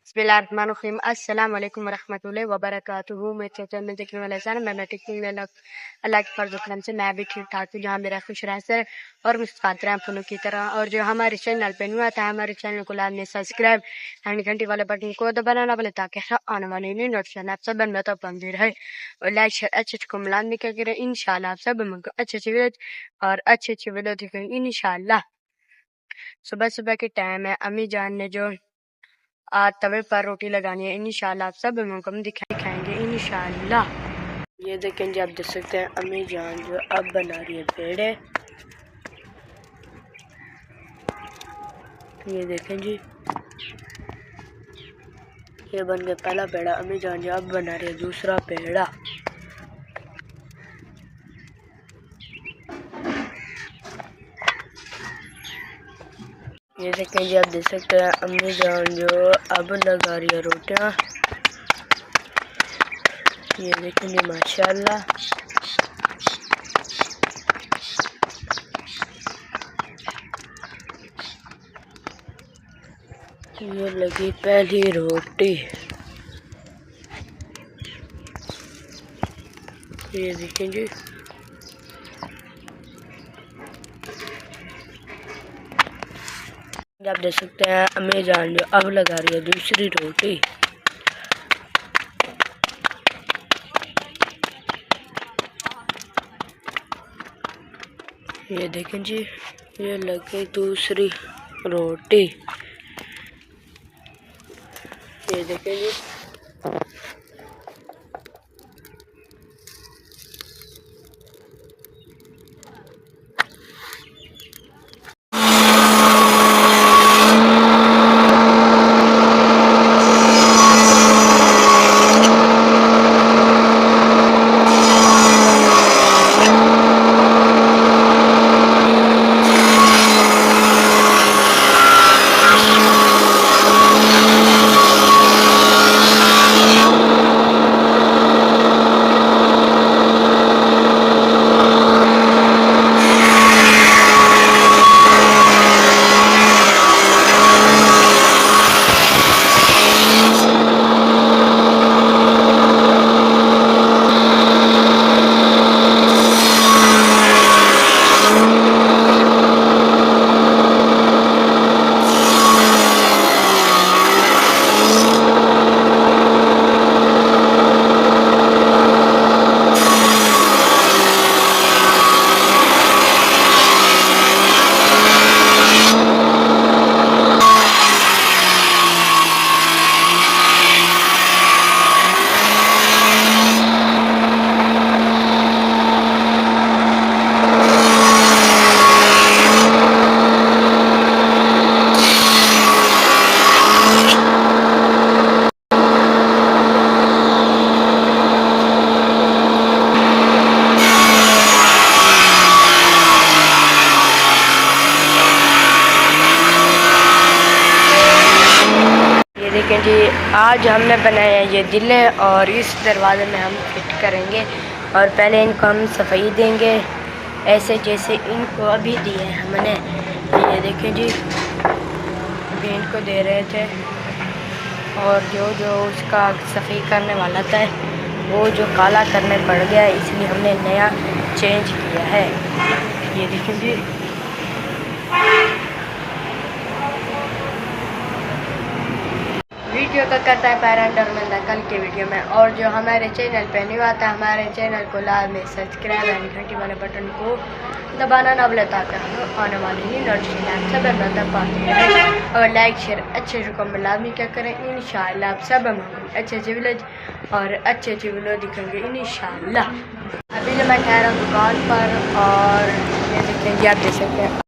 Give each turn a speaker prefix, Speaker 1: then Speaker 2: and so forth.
Speaker 1: बिस्मिल्लाहिर्रहमानिर्रहीम। अस्सलाम वालेकुम वरहमतुल्लाहि वबरकातुहू। मैं चैनल में देखने वाले सन मैं टेक्निक में अल्लाह के फर्ज करम से मैं भी ठीक ठाक हूँ, जहाँ मेरा खुश रह और मुस्कुराते रहे फूलों की तरह। और जो हमारे चैनल पे न्यू आता है, हमारे चैनल को लाजमी सब्सक्राइब एंड घंटी वाले बटन को दबाना ना भूलें, ताकि आने वाली न्यू नोटिफिकेशन आप सब में तब पहुंचती रहे। और लाइक शेयर अच्छे को मिलान भी क्या करें। इंशाल्लाह आप सब हमको अच्छे वीडियो और अच्छे वीडियो दिखेंगे इंशाल्लाह। सुबह सुबह के टाइम है, अम्मी जान ने जो आज तवे पर रोटी लगानी है, इंशाल्लाह आप सब हम दिखाएंगे इंशाल्लाह। ये देखें जी, आप देख सकते हैं अम्मी जान जो अब बना रही है पेड़े। ये देखें जी, ये बन गया पहला पेड़ा। अम्मी जान जो अब बना रही है दूसरा पेड़ा। ये देखें जी, आप देख सकते हैं अम्मी जान जो अब लगा रही है रोटियां। ये देखें जी, माशाल्लाह। ये लगी पहली रोटी। ये देखें जी, आप देख सकते हैं अम्मी जान जो अब लगा रही है दूसरी रोटी। ये देखें जी, ये लगी दूसरी रोटी। ये देखें जी, देखें जी, आज हमने बनाया ये दिले और इस दरवाजे में हम फिट करेंगे। और पहले इनको हम सफाई देंगे, ऐसे जैसे इनको अभी दिए हमने। ये देखें जी, अभी इनको दे रहे थे और जो उसका सफाई करने वाला था वो जो काला करने पड़ गया, इसलिए हमने नया चेंज किया है। ये देखें जी, वीडियो का करता है पैरेंट और मिलता है कल के वीडियो में। और जो हमारे चैनल पे न्यू आता है, हमारे चैनल को लाजमी सब्सक्राइब एंड घंटी वाले बटन को दबाना ना भूलें, ताकि आने वाली ही नोटिफिकेशन सब में तक पाती है। और लाइक शेयर अच्छे को लाजमी क्या करें इंशाल्लाह। आप सब हम अच्छे विलेज और अच्छे वीडियो दिखेंगे इंशाल्लाह। अभी मैं कह रहा हूँ दुकान पर। और ये देखें जी, आप देख सकते हैं